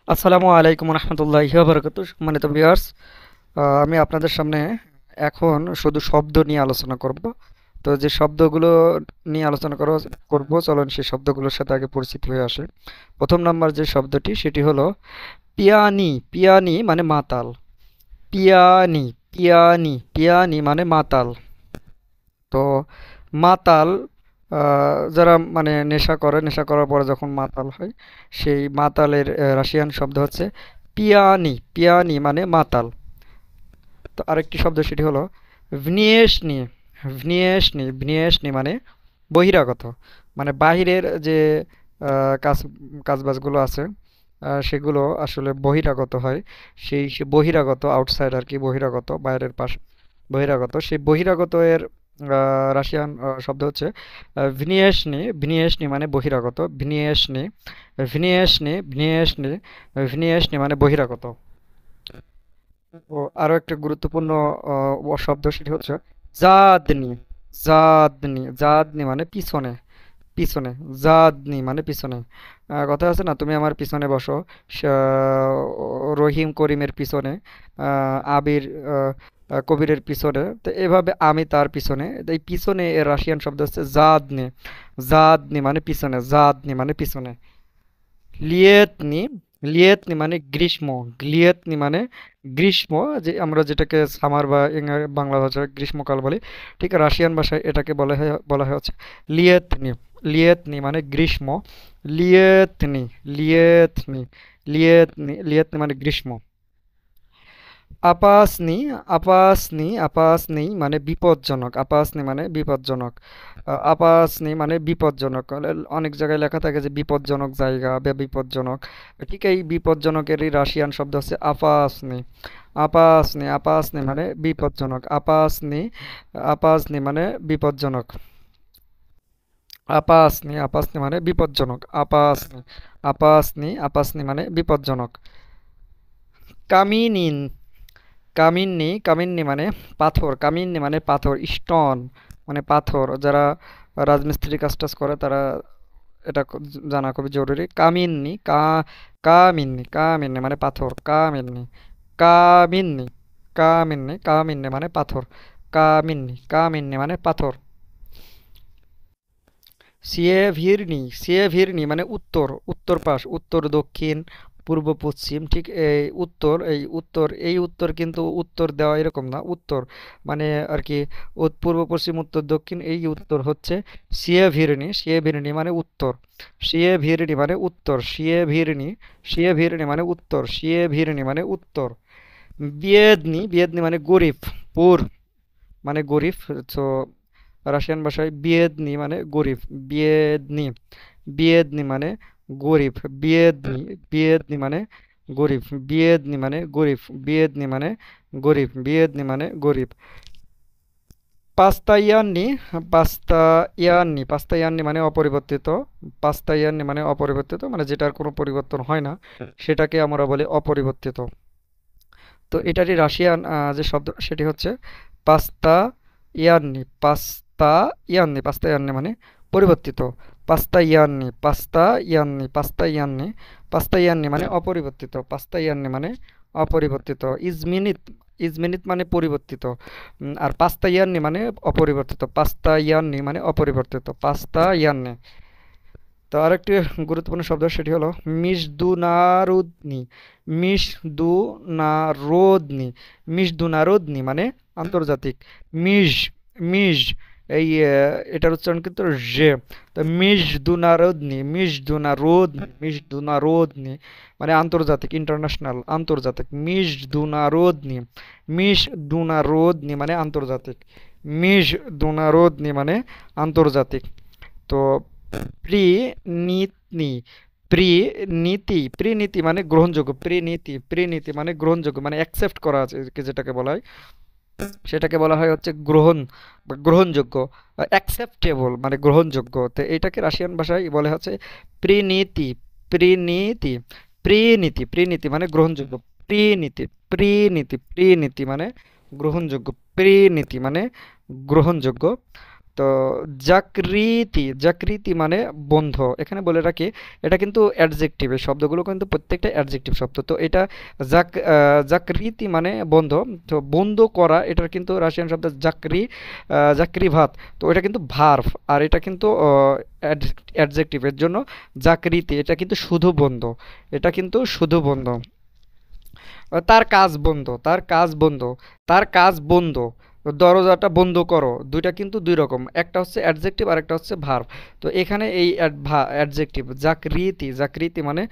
আসসালামু আলাইকুম রহমতুল্লাহি ওয়া বারাকাতুহু। সম্মানিত ভিউয়ার্স, আমি আপনাদের সামনে এখন শুধু শব্দ নিয়ে আলোচনা করব। তো যে শব্দগুলো নিয়ে আলোচনা করব, চলুন সেই শব্দগুলোর সাথে আগে পরিচিত হয়ে আসে। প্রথম নাম্বার যে শব্দটি সেটি হলো পিয়ানি। পিয়ানি মানে মাতাল। পিয়ানি, পিয়ানি, পিয়ানি মানে মাতাল। তো মাতাল, যারা মানে নেশা করে, নেশা করার পরে যখন মাতাল হয়, সেই মাতালের রাশিয়ান শব্দ হচ্ছে পিয়ানি। পিয়ানি মানে মাতাল। তো আরেকটি শব্দ সেটি হলো ভনিয়েশনি। ভনিয়েশনি, ভনিয়েশনি মানে বহিরাগত, মানে বাহিরের যে কাজ কাজবাজগুলো আছে, সেগুলো আসলে বহিরাগত হয়। সে বহিরাগত, আউটসাইড আর কি, বহিরাগত, বাইরের পাশ, বহিরাগত। সেই বহিরাগত এর রাশিয়ান শব্দ হচ্ছে ভিনিয়েশনি। ভিনিয়েশনি মানে বহিরাগত। ভিনিয়েশনি, ভিনিয়েশনি, ভিনিয়েশনি, ভিনিয়েশনি মানে বহিরাগত। ও আরো একটা গুরুত্বপূর্ণ শব্দ সেটি হচ্ছে জাদনি। জাদনি, জাদনি মানে পিছনে, পিছনে। জাদনি মানে পিছনে। কথা আছে না, তুমি আমার পিছনে বসো। রহিম করিমের পিছনে, আবির কবিরের পিছনে। তো এভাবে আমি তার পিছনে। তো এই পিছনে এর রাশিয়ান শব্দ হচ্ছে জাদনি। জাদনি মানে পিছনে, জাদনি মানে পিছনে। লিয়েতনি, লিয়েতনি মানে গ্রীষ্ম। লিয়েতনি মানে গ্রীষ্ম, যে আমরা যেটাকে সামার বা বাংলা ভাষায় গ্রীষ্মকাল বলি, ঠিক রাশিয়ান ভাষায় এটাকে বলা হয় হচ্ছে লিয়েতনি। লিয়েতনি মানে গ্রীষ্ম। লিয়েতনি, লিয়েতনি, লিয়েতনি, লিয়েতনি মানে গ্রীষ্ম। আপাসনি, আপাসনি, আপাসনি মানে বিপজ্জনক। আপাসনি মানে বিপজ্জনক। আপাসনি মানে বিপজ্জনক। অনেক জায়গায় লেখা থাকে যে বিপজ্জনক জায়গা বা বিপজ্জনক। ঠিক এই বিপজ্জনকেরই রাশিয়ান শব্দ হচ্ছে আপাসনি। আপাসনি, আপাসনি মানে বিপজ্জনক। আপাসনি, আপাসনি মানে বিপজ্জনক। আপাসনি, আপাসনি মানে বিপজ্জনক। আপাসনি, আপাসনি, আপাসনি মানে বিপজ্জনক। কামিনিন, কামিন্নি, কামিন্নি মানে পাথর। কামিন্নি মানে পাথর, স্টোন মানে পাথর। যারা রাজমিস্ত্রি কাজ টাজ করে তারা এটা জানা খুবই জরুরি। কামিন্নি, কামিন্নি, কামিন্নি মানে পাথর। কামিন্নি, কামিন্নি, কামিন্নি, কামিন্নি মানে পাথর। কামিন্নি, কামিন্নি মানে পাথর। সিয়েভিরনি, সিয়েভিরনি মানে উত্তর, উত্তর পাশ, উত্তর দক্ষিণ পূর্ব পশ্চিম। ঠিক এই উত্তর, এই উত্তর, এই উত্তর কিন্তু উত্তর দেওয়া এরকম না, উত্তর মানে আর কি পূর্ব পশ্চিম উত্তর দক্ষিণ, এই উত্তর হচ্ছে সিয়েভিরনি। সিয়েভিরনি মানে উত্তর। সিয়েভিরনি মানে উত্তর। সিয়েভিরনি, সিয়েভিরনি মানে উত্তর। সিয়েভিরনি মানে উত্তর। বিয়েদনি, বিয়েদনি মানে গরিব, পুর মানে গরিব। তো রাশিয়ান ভাষায় বিয়েদনি মানে গরিব। বিয়েদনি, বিয়েদনি মানে গরিব। বিয়েদনি, বিয়েদনি মানে গরিব। বিয়েদনি মানে গরিব। বিয়েদনি মানে গরিব। বিয়েদনি মানে গরিব। পাস্তায়ান্নি, পাস্তায়ান্নি, পাস্তায়ান্নি মানে অপরিবর্তিত। পাস্তায়ান্নি মানে অপরিবর্তিত, মানে যেটার কোনো পরিবর্তন হয় না সেটাকে আমরা বলি অপরিবর্তিত। তো এটারই রাশিয়ান যে শব্দ সেটি হচ্ছে pasta Yanni. Pasta Yanni, pasta Yanni মানে পরিবর্তিত। Pasta Yanni, pasta Yanni, pasta Yanni, pasta Yanni মানে অপরিবর্তিত। পাস্তা ইয়ান্নি মানে অপরিবর্তিত। ইজমিনিত, ইজমিনিত মানে পরিবর্তিত। আর পাস্তা ইয়ান্নি মানে অপরিবর্তিত। পাস্তা ইয়ান্নি মানে অপরিবর্তিত। Pasta Yanni. তো আরেকটি গুরুত্বপূর্ণ শব্দ সেটি হলো মিশদুনারুদনি। মিশদুনারোদনি, মিশদুনারোদনি মানে আন্তর্জাতিক। মিশ, মিশ, এই এটার উচ্চারণ কিন্তু যে। তো মিশদুনারোদনি, মিশদুনারোদনি, মিশদুনারোদনি মানে আন্তর্জাতিক, ইন্টারন্যাশনাল, আন্তর্জাতিক। মিশদুনারোদনি, মিশদুনারোদনি মানে আন্তর্জাতিক। মিশদুনারোদনি মানে আন্তর্জাতিক। তো প্রিনীতি, প্রিনীতি, প্রিনীতি মানে গ্রহণযোগ্য। প্রিনীতি, প্রিনীতি মানে গ্রহণযোগ্য, মানে অ্যাকসেপ্ট করা আছে যেটাকে বলা হয়, সেটাকে বলা হয় হচ্ছে গ্রহণ বা গ্রহণযোগ্য। অ্যাকসেপ্টেবল মানে গ্রহণযোগ্য। তো এটাকে রাশিয়ান ভাষায় বলে হচ্ছে প্রিনীতি। প্রিনীতি, প্রিনীতি, প্রিনীতি মানে গ্রহণযোগ্য। প্রিনীতি, প্রিনীতি, প্রিনীতি মানে গ্রহণযোগ্য। প্রিনীতি মানে গ্রহণযোগ্য। তো জাকৃতি, জাকৃতি মানে বন্ধ। এখানে বলে রাখি এটা কিন্তু অ্যাডজেক্টিভ, এই শব্দগুলো কিন্তু প্রত্যেকটা অ্যাডজেক্টিভ শব্দ। তো এটা জাকৃতি মানে বন্ধ। তো বন্ধ করা এটার কিন্তু রাশিয়ান শব্দ জাকরি ভাত। তো এটা কিন্তু ভার্ভ, আর এটা কিন্তু অ্যাডজেক্টিভ, এর জন্য জাকৃতি, এটা কিন্তু শুধু বন্ধ, এটা কিন্তু শুধু বন্ধ। তার কাজ বন্ধ, তার কাজ বন্ধ, তার কাজ বন্ধ। দরজাটা বন্ধ করো, দুইটা কিন্তু দুই রকম, একটা হচ্ছে অ্যাডজেক্টিভ আর একটা হচ্ছে ভার্ব। তো এখানে এই অ্যাডজেক্টিভ জাকৃতি, জাকৃতি মানে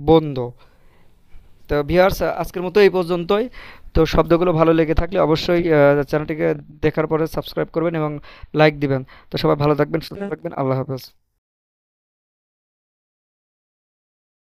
বন্ধ। তো ভিউয়ার্স, আজকের মতো এই পর্যন্তই। তো শব্দগুলো ভালো লেগে থাকলে অবশ্যই চ্যানেলটিকে দেখার পরে সাবস্ক্রাইব করবেন এবং লাইক দিবেন। তো সবাই ভালো থাকবেন, সুস্থ থাকবেন, আল্লাহ হাফেজ।